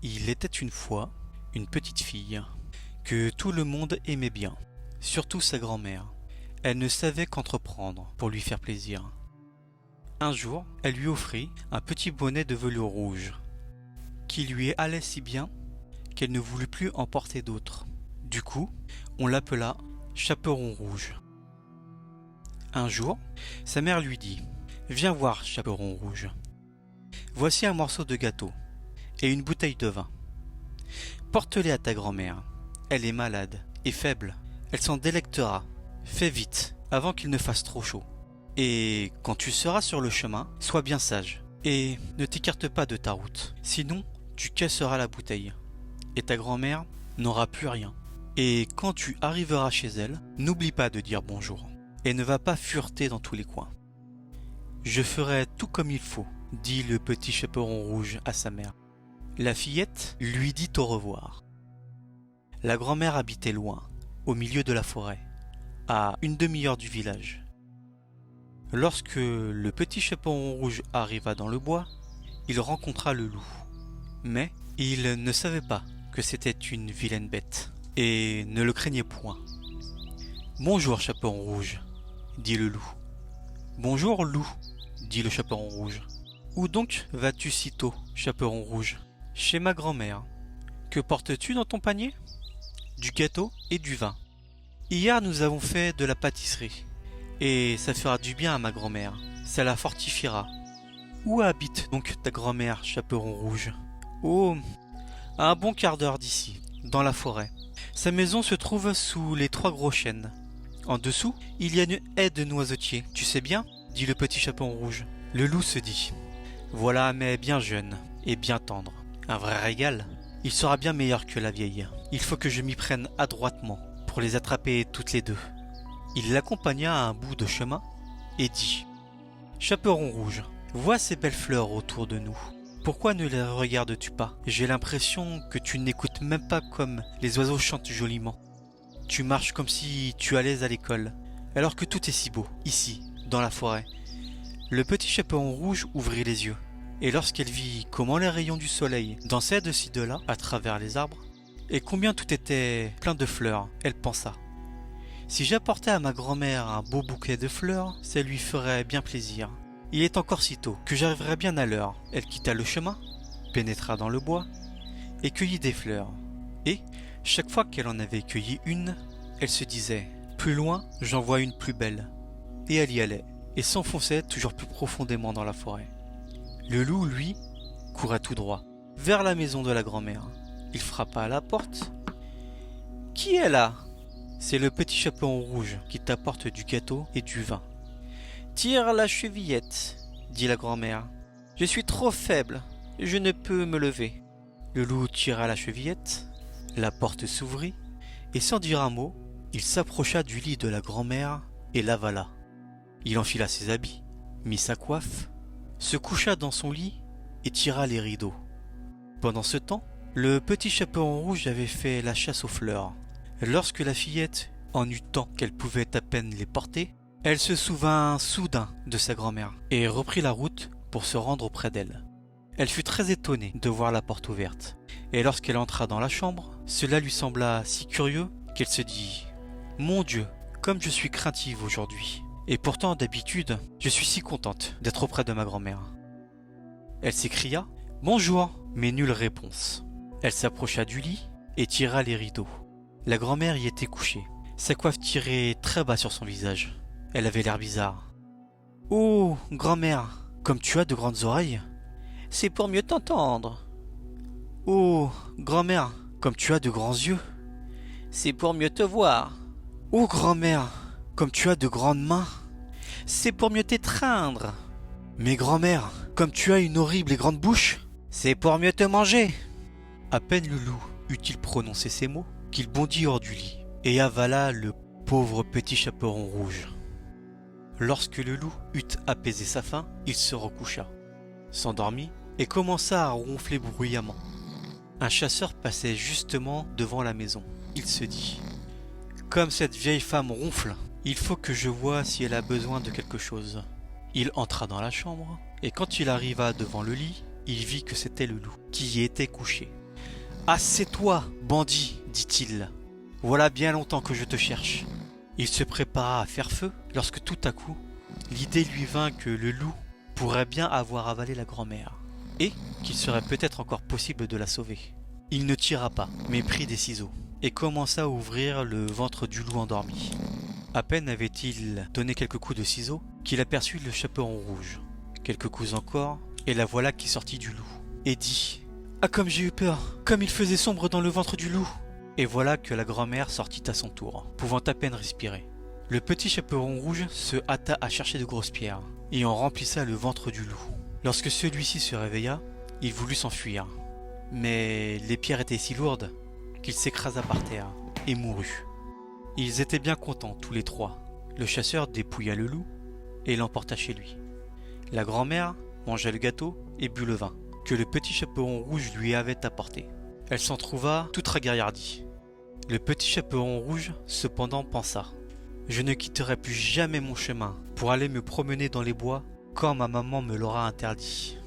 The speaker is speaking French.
Il était une fois une petite fille que tout le monde aimait bien, surtout sa grand-mère. Elle ne savait qu'entreprendre pour lui faire plaisir. Un jour, elle lui offrit un petit bonnet de velours rouge, qui lui allait si bien qu'elle ne voulut plus en porter d'autres. Du coup, on l'appela Chaperon Rouge. Un jour, sa mère lui dit « Viens voir, Chaperon Rouge. Voici un morceau de gâteau et une bouteille de vin. Porte-les à ta grand-mère. Elle est malade et faible. Elle s'en délectera. Fais vite, avant qu'il ne fasse trop chaud. Et quand tu seras sur le chemin, sois bien sage. Et ne t'écarte pas de ta route. Sinon, tu casseras la bouteille. Et ta grand-mère n'aura plus rien. Et quand tu arriveras chez elle, n'oublie pas de dire bonjour. Et ne va pas fureter dans tous les coins. Je ferai tout comme il faut, dit le petit chaperon rouge à sa mère. La fillette lui dit au revoir. La grand-mère habitait loin, au milieu de la forêt, à une demi-heure du village. Lorsque le petit chaperon rouge arriva dans le bois, il rencontra le loup. Mais il ne savait pas que c'était une vilaine bête, et ne le craignait point. « Bonjour, chaperon rouge, » dit le loup. « Bonjour, loup, » dit le chaperon rouge. « Où donc vas-tu si tôt, chaperon rouge ?»« Chez ma grand-mère. »« Que portes-tu dans ton panier ?»« Du gâteau et du vin. Hier nous avons fait de la pâtisserie, et ça fera du bien à ma grand-mère, ça la fortifiera. »« Où habite donc ta grand-mère, chaperon rouge ?»« Oh, à un bon quart d'heure d'ici, dans la forêt. Sa maison se trouve sous les 3 gros chênes. En dessous, il y a une haie de noisetiers, tu sais bien ?» dit le petit chaperon rouge. Le loup se dit « Voilà un mets bien jeune et bien tendre. Un vrai régal. Il sera bien meilleur que la vieille. Il faut que je m'y prenne adroitement pour les attraper toutes les deux. » Il l'accompagna à un bout de chemin et dit « Chaperon rouge, vois ces belles fleurs autour de nous. Pourquoi ne les regardes-tu pas? J'ai l'impression que tu n'écoutes même pas comme les oiseaux chantent joliment. Tu marches comme si tu allais à l'école, alors que tout est si beau, ici, dans la forêt. » Le petit chaperon rouge ouvrit les yeux, et lorsqu'elle vit comment les rayons du soleil dansaient de ci de là à travers les arbres, et combien tout était plein de fleurs, elle pensa « Si j'apportais à ma grand-mère un beau bouquet de fleurs, ça lui ferait bien plaisir. Il est encore si tôt que j'arriverai bien à l'heure. » Elle quitta le chemin, pénétra dans le bois, et cueillit des fleurs. Et, chaque fois qu'elle en avait cueilli une, elle se disait « Plus loin, j'en vois une plus belle. » Et elle y allait, et s'enfonçait toujours plus profondément dans la forêt. Le loup, lui, courait tout droit, vers la maison de la grand-mère. Il frappa à la porte. « Qui est là ?»« C'est le petit chaperon rouge qui t'apporte du gâteau et du vin. »« Tire la chevillette, » dit la grand-mère. « Je suis trop faible, je ne peux me lever. » Le loup tira la chevillette, la porte s'ouvrit, et sans dire un mot, il s'approcha du lit de la grand-mère et l'avala. Il enfila ses habits, mit sa coiffe, se coucha dans son lit et tira les rideaux. Pendant ce temps, le petit chaperon rouge avait fait la chasse aux fleurs. Lorsque la fillette en eut tant qu'elle pouvait à peine les porter, elle se souvint soudain de sa grand-mère et reprit la route pour se rendre auprès d'elle. Elle fut très étonnée de voir la porte ouverte, et lorsqu'elle entra dans la chambre, cela lui sembla si curieux qu'elle se dit « Mon Dieu, comme je suis craintive aujourd'hui, et pourtant d'habitude, je suis si contente d'être auprès de ma grand-mère. » Elle s'écria « Bonjour !» mais nulle réponse. Elle s'approcha du lit et tira les rideaux. La grand-mère y était couchée, sa coiffe tirée très bas sur son visage. Elle avait l'air bizarre. « Oh, grand-mère, comme tu as de grandes oreilles !»« C'est pour mieux t'entendre. »« Oh, grand-mère, comme tu as de grands yeux !»« C'est pour mieux te voir. »« Oh, grand-mère, comme tu as de grandes mains !»« C'est pour mieux t'étreindre. »« Mais grand-mère, comme tu as une horrible et grande bouche !»« C'est pour mieux te manger. » À peine le loup eut-il prononcé ces mots qu'il bondit hors du lit et avala le pauvre petit chaperon rouge. Lorsque le loup eut apaisé sa faim, il se recoucha, s'endormit et commença à ronfler bruyamment. Un chasseur passait justement devant la maison. Il se dit « Comme cette vieille femme ronfle, il faut que je voie si elle a besoin de quelque chose. » Il entra dans la chambre, et quand il arriva devant le lit, il vit que c'était le loup qui y était couché. Ah, c'est toi, bandit, dit-il. Voilà bien longtemps que je te cherche. Il se prépara à faire feu lorsque tout à coup, l'idée lui vint que le loup pourrait bien avoir avalé la grand-mère et qu'il serait peut-être encore possible de la sauver. Il ne tira pas, mais prit des ciseaux et commença à ouvrir le ventre du loup endormi. À peine avait-il donné quelques coups de ciseaux qu'il aperçut le chaperon rouge. Quelques coups encore, et la voilà qui sortit du loup, et dit « Ah, comme j'ai eu peur, comme il faisait sombre dans le ventre du loup !» Et voilà que la grand-mère sortit à son tour, pouvant à peine respirer. Le petit chaperon rouge se hâta à chercher de grosses pierres, et en remplissa le ventre du loup. Lorsque celui-ci se réveilla, il voulut s'enfuir. Mais les pierres étaient si lourdes qu'il s'écrasa par terre et mourut. Ils étaient bien contents tous les trois. Le chasseur dépouilla le loup et l'emporta chez lui. La grand-mère mangea le gâteau et but le vin que le petit chaperon rouge lui avait apporté. Elle s'en trouva toute ragaillardie. Le petit chaperon rouge cependant pensa « Je ne quitterai plus jamais mon chemin pour aller me promener dans les bois quand ma maman me l'aura interdit. »